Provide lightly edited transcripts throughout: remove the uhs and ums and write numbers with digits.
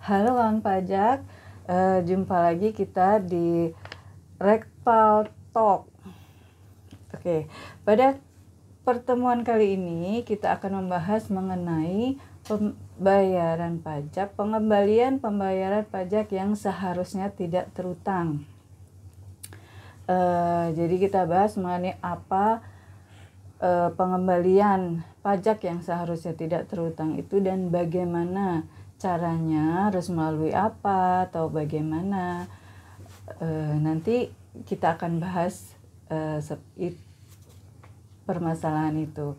Halo kawan pajak, jumpa lagi kita di Rekpal Talk. Oke, pada pertemuan kali ini kita akan membahas mengenai pembayaran pajak, pengembalian pembayaran pajak yang seharusnya tidak terutang. Jadi kita bahas mengenai apa pengembalian pajak yang seharusnya tidak terutang itu dan bagaimana caranya, harus melalui apa atau bagaimana. Nanti kita akan bahas permasalahan itu.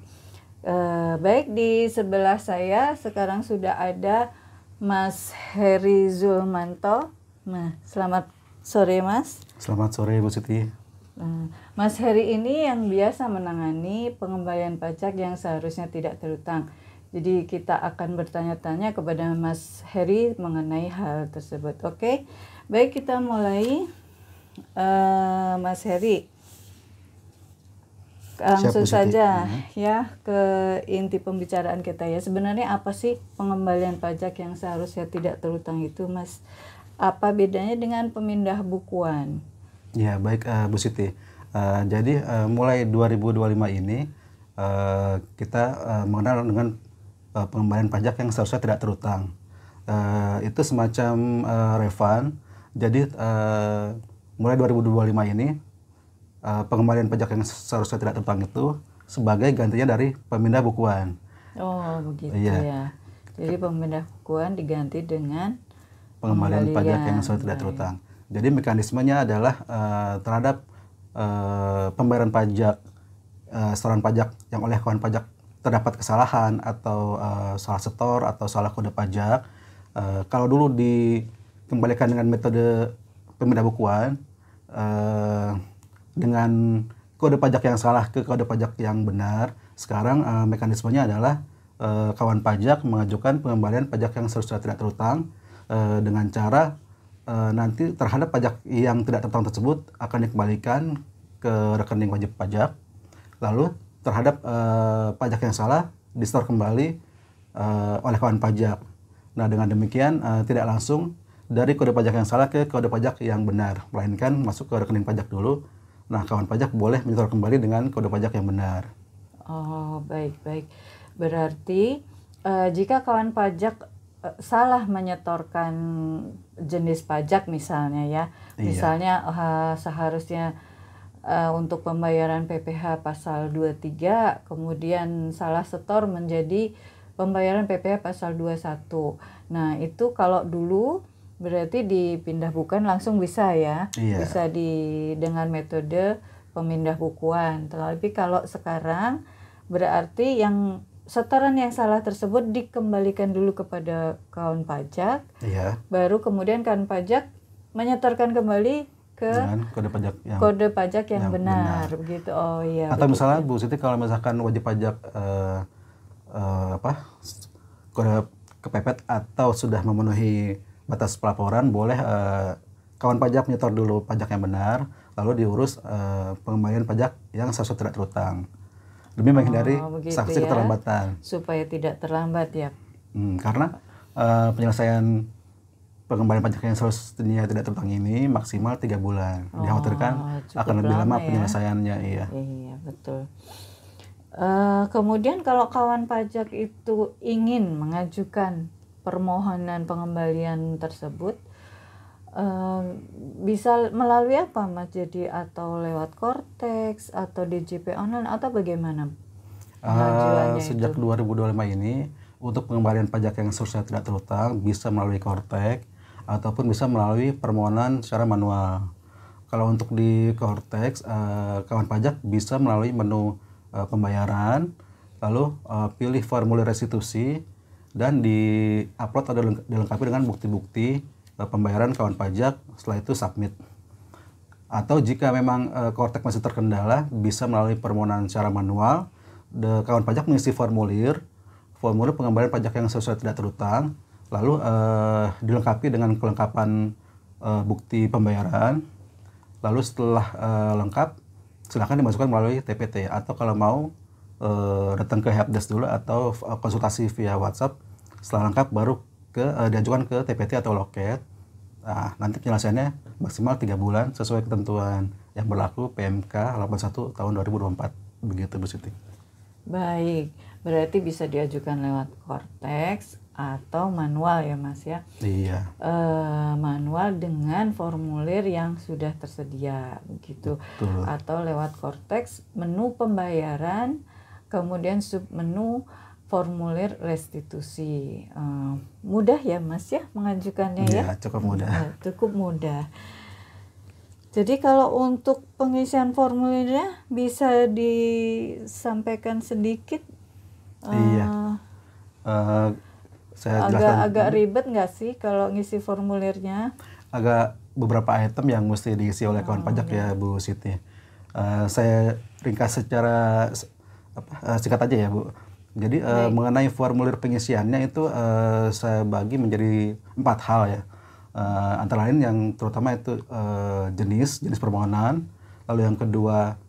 Baik, di sebelah saya sekarang sudah ada Mas Heri Zulmanto. Nah, selamat sore Mas. Selamat sore Bu Siti. Mas Heri ini yang biasa menangani pengembalian pajak yang seharusnya tidak terutang. Jadi kita akan bertanya-tanya kepada Mas Heri mengenai hal tersebut. Oke, baik kita mulai. Mas Heri, langsung saja ya ke inti pembicaraan kita ya. Sebenarnya apa sih pengembalian pajak yang seharusnya tidak terutang itu, Mas? Apa bedanya dengan pemindah bukuan? Ya baik Bu Siti. Jadi mulai 2025 ini kita mengenal dengan pengembalian pajak yang seharusnya tidak terutang. Itu semacam refund. Jadi mulai 2025 ini pengembalian pajak yang seharusnya tidak terutang itu sebagai gantinya dari pemindah bukuan. Oh begitu ya. Jadi pemindah bukuan diganti dengan pengembalian pajak yang seharusnya tidak terutang. Jadi mekanismenya adalah terhadap pembayaran pajak, setoran pajak yang oleh kawan pajak terdapat kesalahan atau salah setor atau salah kode pajak. Kalau dulu dikembalikan dengan metode pemindah bukuan dengan kode pajak yang salah ke kode pajak yang benar, sekarang mekanismenya adalah kawan pajak mengajukan pengembalian pajak yang seharusnya tidak terutang dengan cara nanti terhadap pajak yang tidak terutang tersebut akan dikembalikan ke rekening wajib pajak, lalu terhadap pajak yang salah disetor kembali oleh kawan pajak. Nah dengan demikian tidak langsung dari kode pajak yang salah ke kode pajak yang benar, melainkan masuk ke rekening pajak dulu. Nah kawan pajak boleh menyetor kembali dengan kode pajak yang benar. Oh baik. Berarti jika kawan pajak salah menyetorkan jenis pajak misalnya ya, misalnya seharusnya untuk pembayaran PPh pasal 23 kemudian salah setor menjadi pembayaran PPh pasal 21. Nah itu kalau dulu berarti dipindah bukuan langsung bisa ya, bisa dengan metode pemindah bukuan. Tapi kalau sekarang berarti yang setoran yang salah tersebut dikembalikan dulu kepada kawan pajak, baru kemudian kawan pajak menyetorkan kembali ke kode pajak yang benar. Begitu. Oh iya. Atau misalnya Bu Siti kalau misalkan wajib pajak kode kepepet atau sudah memenuhi batas pelaporan, boleh kawan pajak menyetor dulu pajak yang benar, lalu diurus pengembalian pajak yang seharusnya tidak terutang demi menghindari sanksi keterlambatan. Supaya tidak terlambat ya. Karena penyelesaian pengembalian pajak yang seharusnya tidak terutang ini maksimal 3 bulan. Dikhawatirkan akan lebih lama penyelesaiannya. Iya betul. Kemudian kalau kawan pajak itu ingin mengajukan permohonan pengembalian tersebut, bisa melalui apa Mas? Jadi atau lewat Kortex atau DJP online atau bagaimana pengajuannya sejak 2025 ini untuk pengembalian pajak yang seharusnya tidak terutang bisa melalui Kortex ataupun bisa melalui permohonan secara manual. Kalau untuk di Kortex, kawan pajak bisa melalui menu pembayaran, lalu pilih formulir restitusi dan di-upload atau dilengkapi dengan bukti-bukti pembayaran kawan pajak, setelah itu submit. Atau jika memang Kortex masih terkendala, bisa melalui permohonan secara manual, kawan pajak mengisi formulir pengembalian pajak yang seharusnya tidak terutang, lalu dilengkapi dengan kelengkapan bukti pembayaran, lalu setelah lengkap silakan dimasukkan melalui TPT, atau kalau mau datang ke helpdesk dulu atau konsultasi via WhatsApp. Setelah lengkap baru diajukan ke TPT atau loket. Nah, nanti penyelesaiannya maksimal 3 bulan sesuai ketentuan yang berlaku PMK 81 tahun 2024. Begitu Bu Siti. Baik, berarti bisa diajukan lewat Kortex atau manual ya Mas ya. Iya. Manual dengan formulir yang sudah tersedia begitu. Betul. Atau lewat Kortex menu pembayaran, kemudian submenu formulir restitusi. Mudah ya Mas ya mengajukannya ya? Iya, cukup mudah. Cukup mudah. Jadi kalau untuk pengisian formulirnya bisa disampaikan sedikit? Iya. Saya jelaskan. Agak ribet nggak sih kalau ngisi formulirnya? Agak beberapa item yang mesti diisi oleh kawan pajak ya Bu Siti. Saya ringkas secara singkat aja ya Bu. Jadi mengenai formulir pengisiannya itu saya bagi menjadi 4 hal ya. Antara lain yang terutama itu jenis permohonan, lalu yang kedua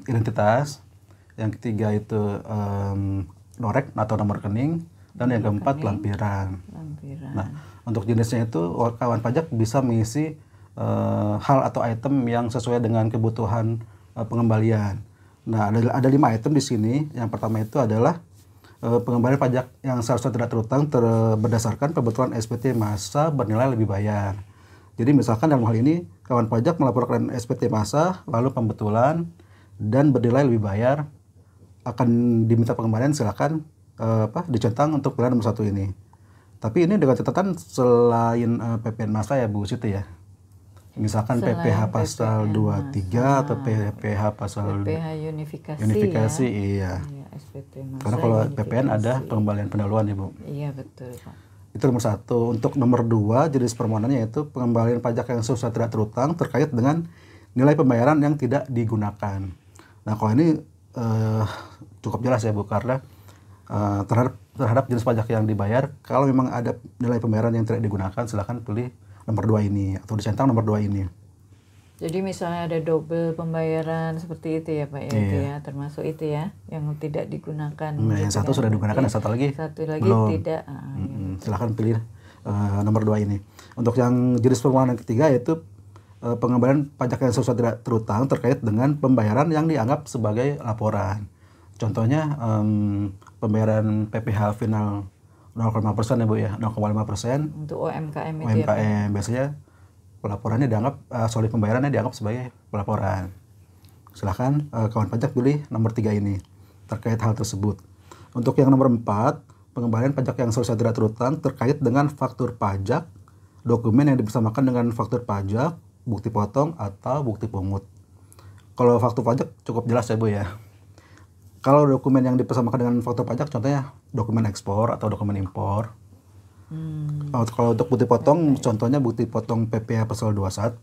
identitas, yang ketiga itu norek atau nomor rekening, dan yang keempat lampiran. Nah, untuk jenisnya itu kawan pajak bisa mengisi hal atau item yang sesuai dengan kebutuhan pengembalian. Nah, ada 5 item di sini. Yang pertama itu adalah pengembalian pajak yang seharusnya tidak terutang berdasarkan pembetulan SPT masa bernilai lebih bayar. Jadi misalkan dalam hal ini kawan pajak melaporkan SPT masa lalu pembetulan dan bernilai lebih bayar, akan diminta pengembalian, silakan dicentang untuk pilihan nomor 1 ini. Tapi ini dengan catatan selain PPN masa ya Bu Siti ya. Misalkan selain PPH pasal 23 atau PPH pasal unifikasi ya. Iya. SPT masa. Karena kalau PPN ada pengembalian pendahuluan ya Bu. Iya betul Pak. Itu nomor 1. Untuk nomor 2 jenis permohonannya yaitu pengembalian pajak yang seharusnya tidak terutang terkait dengan nilai pembayaran yang tidak digunakan. Nah kalau ini cukup jelas ya Bu, karena terhadap jenis pajak yang dibayar, kalau memang ada nilai pembayaran yang tidak digunakan, silakan pilih nomor 2 ini atau dicentang nomor 2 ini. Jadi misalnya ada double pembayaran seperti itu ya Pak ya, itu ya, termasuk itu ya yang tidak digunakan. Nah, yang satu sudah digunakan, yang satu lagi belum. Tidak. Silakan pilih nomor 2 ini. Untuk yang jenis permohonan yang ketiga yaitu pengembalian pajak yang seharusnya tidak terutang terkait dengan pembayaran yang dianggap sebagai laporan. Contohnya pembayaran PPH final 0,5% ya Bu ya, 0,5%. Untuk UMKM itu UMKM ya, biasanya pelaporannya dianggap, solid pembayarannya dianggap sebagai pelaporan. Silahkan kawan pajak pilih nomor 3 ini terkait hal tersebut. Untuk yang nomor 4, pengembalian pajak yang seharusnya tidak terutang terkait dengan faktur pajak, dokumen yang dipersamakan dengan faktur pajak, bukti potong atau bukti pungut. Kalau faktur pajak cukup jelas ya Bu ya. Kalau dokumen yang dipersamakan dengan faktur pajak, contohnya dokumen ekspor atau dokumen impor. Kalau untuk bukti potong, contohnya bukti potong PPH pasal 21,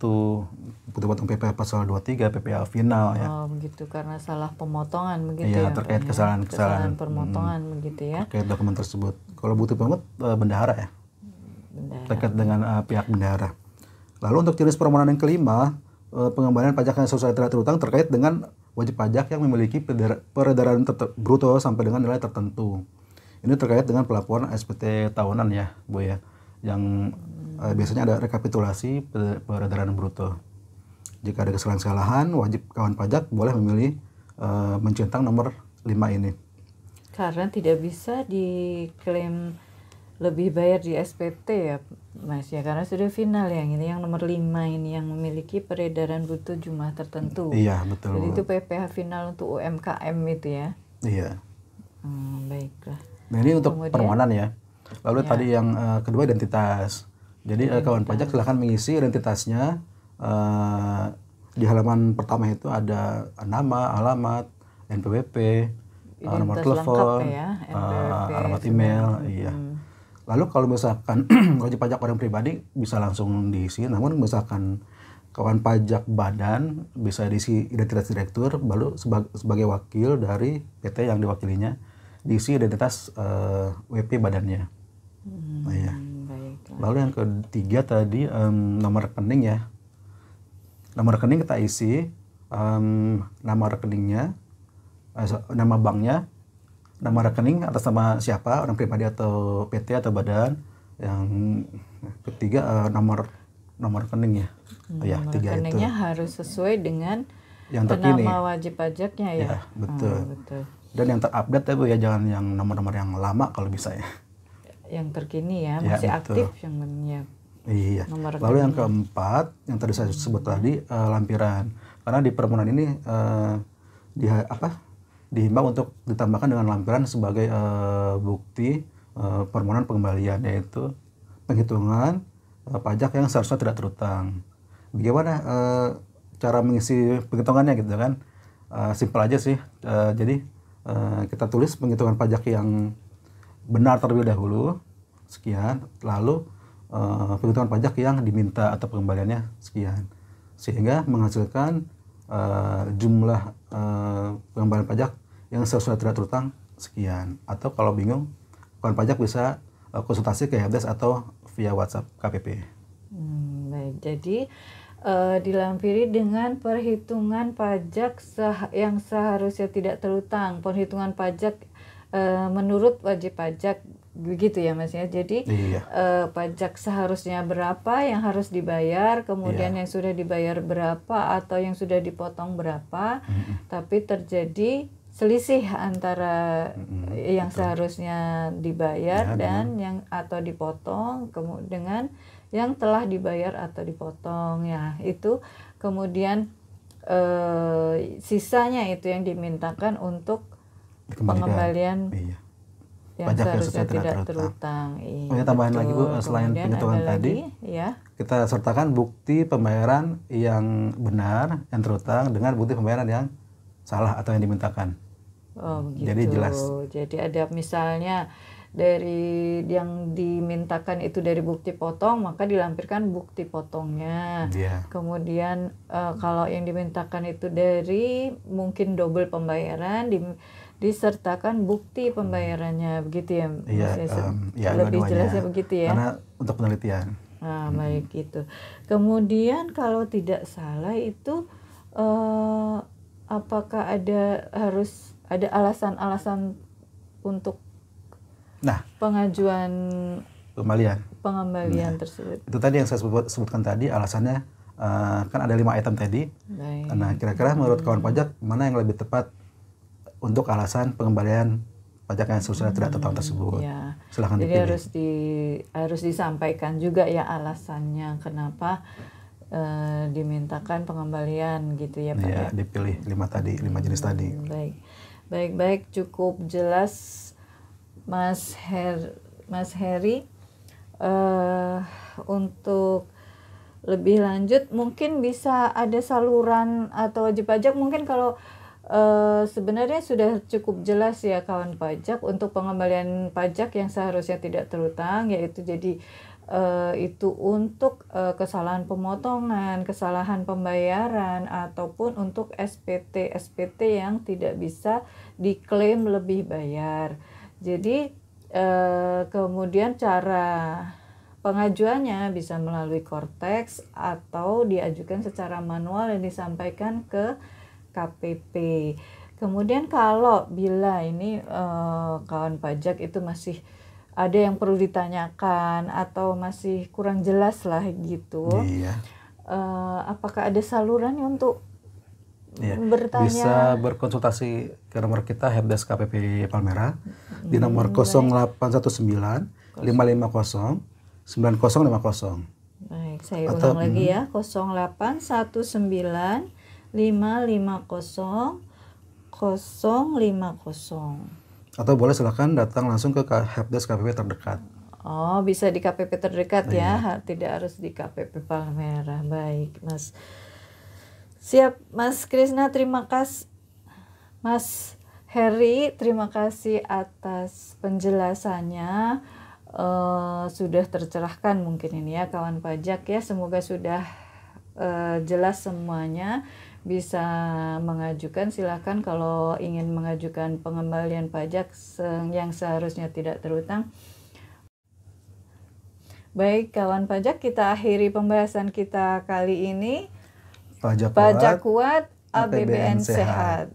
bukti potong PPH pasal 23, PPH final ya. Oh begitu, karena salah pemotongan begitu ya. ya. Terkait kesalahan pemotongan begitu ya. Terkait dokumen tersebut. Kalau bukti pungut bendahara ya. Terkait dengan pihak bendahara. Lalu untuk jenis permohonan yang kelima, pengembalian pajak yang seharusnya tidak terutang terkait dengan wajib pajak yang memiliki peredaran bruto sampai dengan nilai tertentu. Ini terkait dengan pelaporan SPT tahunan ya Bu ya, yang biasanya ada rekapitulasi peredaran bruto. Jika ada kesalahan-kesalahan, wajib kawan pajak boleh memilih mencentang nomor 5 ini. Karena tidak bisa diklaim lebih bayar di SPT ya Mas ya, karena sudah final yang ini, yang nomor 5 ini yang memiliki peredaran bruto jumlah tertentu. Iya betul. Jadi itu PPH final untuk UMKM itu ya. Iya. Baiklah. Nah ini untuk permohonan ya. Lalu tadi yang kedua identitas. Jadi kawan pajak silahkan mengisi identitasnya. Di halaman pertama itu ada nama, alamat, NPWP, nomor telepon, ya, alamat email. Iya. Lalu kalau misalkan wajib pajak orang pribadi bisa langsung diisi, namun misalkan kawan pajak badan bisa diisi identitas direktur, lalu sebagai wakil dari PT yang diwakilinya diisi identitas WP badannya. Nah, ya. Lalu yang ketiga tadi nomor rekening ya. Nomor rekening kita isi nama rekeningnya, nama banknya, nama rekening atas nama siapa, orang pribadi atau PT atau badan, Yang ketiga nomor rekening ya. Ya, Nomor 3 itu. rekeningnya harus sesuai dengan Yang terkini. nama wajib pajaknya ya. Ya, betul. Betul. Dan yang terupdate ya Bu ya, jangan yang nomor-nomor yang lama kalau bisa ya. Yang terkini ya, Ya, masih betul. aktif yang namanya. Iya. Nomor Lalu yang rekeningnya. keempat yang tadi saya sebut tadi lampiran. Karena di permohonan ini dihimbau untuk ditambahkan dengan lampiran sebagai bukti permohonan pengembalian, yaitu penghitungan pajak yang seharusnya tidak terutang. Bagaimana cara mengisi penghitungannya gitu kan? Simpel aja sih. Jadi kita tulis penghitungan pajak yang benar terlebih dahulu sekian, lalu penghitungan pajak yang diminta atau pengembaliannya sekian, sehingga menghasilkan jumlah pengembalian pajak yang seharusnya tidak terutang sekian. Atau kalau bingung, kawan pajak bisa konsultasi ke helpdesk atau via WhatsApp KPP. Baik, jadi dilampiri dengan perhitungan pajak yang seharusnya tidak terutang, perhitungan pajak menurut wajib pajak, begitu ya Mas ya. Jadi Iya. pajak seharusnya berapa yang harus dibayar, kemudian yang sudah dibayar berapa atau yang sudah dipotong berapa, tapi terjadi selisih antara yang seharusnya dibayar Ya, dan yang atau dipotong dengan yang telah dibayar atau dipotong ya, itu kemudian sisanya itu yang dimintakan untuk pengembalian Iya. yang Pajak yang seharusnya seharusnya tidak tidak terutang. Punya tambahan lagi Bu, selain Kemudian penghitungan ada tadi, lagi, ya. kita sertakan bukti pembayaran yang benar, yang terutang dengan bukti pembayaran yang salah atau yang dimintakan. Oh begitu. Jadi jelas. Jadi ada misalnya dari yang dimintakan itu dari bukti potong, maka dilampirkan bukti potongnya. Iya. Kemudian kalau yang dimintakan itu dari mungkin double pembayaran, disertakan bukti pembayarannya, begitu ya Mas? Iya, ya, lebih dua-duanya. jelasnya begitu ya. Karena untuk penelitian. Nah, baik gitu. Kemudian kalau tidak salah itu apakah harus ada alasan-alasan untuk pengajuan pengembalian tersebut? Itu tadi yang saya sebutkan tadi alasannya, kan ada 5 item tadi. Baik. Nah, kira-kira menurut kawan pajak mana yang lebih tepat untuk alasan pengembalian pajak yang seharusnya tidak terutang tersebut? Ya. Silahkan Jadi dipilih. harus disampaikan juga ya alasannya kenapa dimintakan pengembalian gitu ya Pak. Ya, dipilih 5 jenis tadi. Baik, cukup jelas Mas Heri. Untuk lebih lanjut mungkin bisa ada saluran atau wajib pajak, mungkin kalau sebenarnya sudah cukup jelas ya kawan pajak untuk pengembalian pajak yang seharusnya tidak terutang, yaitu jadi itu untuk kesalahan pemotongan, kesalahan pembayaran, ataupun untuk SPT yang tidak bisa diklaim lebih bayar. Jadi kemudian cara pengajuannya bisa melalui Kortex atau diajukan secara manual dan disampaikan ke KPP. Kemudian kalau bila ini kawan pajak itu masih ada yang perlu ditanyakan atau masih kurang jelas lah gitu, Iya. apakah ada salurannya untuk bertanya? Bisa berkonsultasi ke nomor kita helpdesk KPP Palmerah di nomor 0819 550 9050. Baik, saya ulang lagi ya, 0819 550 050. Atau boleh silakan datang langsung ke helpdesk KPP terdekat. Oh, bisa di KPP terdekat ya, tidak harus di KPP Palmerah. Baik, Mas. Siap, Mas Krisna, terima kasih. Mas Heri, terima kasih atas penjelasannya. Sudah tercerahkan mungkin ini ya kawan pajak ya. Semoga sudah jelas semuanya. Bisa mengajukan, silakan kalau ingin mengajukan pengembalian pajak yang seharusnya tidak terutang. Baik kawan pajak, kita akhiri pembahasan kita kali ini. Pajak kuat, APBN sehat.